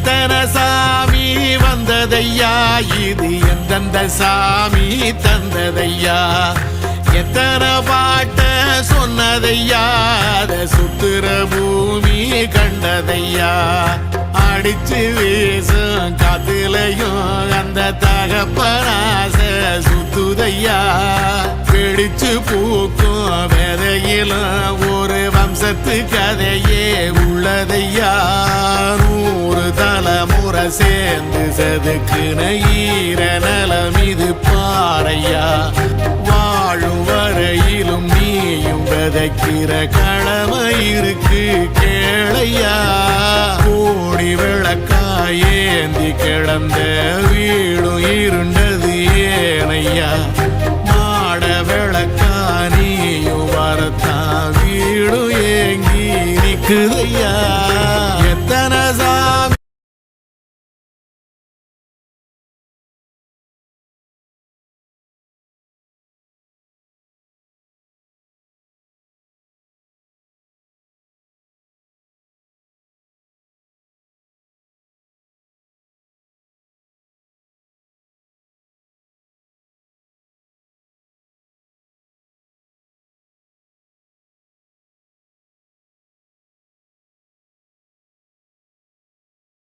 எத்தனை சாமி வந்ததையா, இது எந்தெந்த சாமி தந்ததையா, எத்தனை பாட்ட சொன்னதையா, அத சுத்துற பூமி கண்டதையா, அடிச்சு வீசும் காத்துலையும் அந்த தகப்பனாச சுத்துதையா, பிடிச்சு பூக்கும் விதையிலும் ஒரு வம்சத்து கதையே உள்ளதையா, 100 தலைமுறை சேர்ந்து செதுக்குன ஈர நலம் இது பாறையா, வாழும் வரையிலும் நீயும் விதைக்கிற கடமை இருக்கு கேளையா, கோடி விளக்காயேந்தி கிடந்த வீடும் இருண்டது ஏனையா, மாட விளக்கா நீயும் வரத்தான் வீடும் ஏங்கி நிக்குதையா.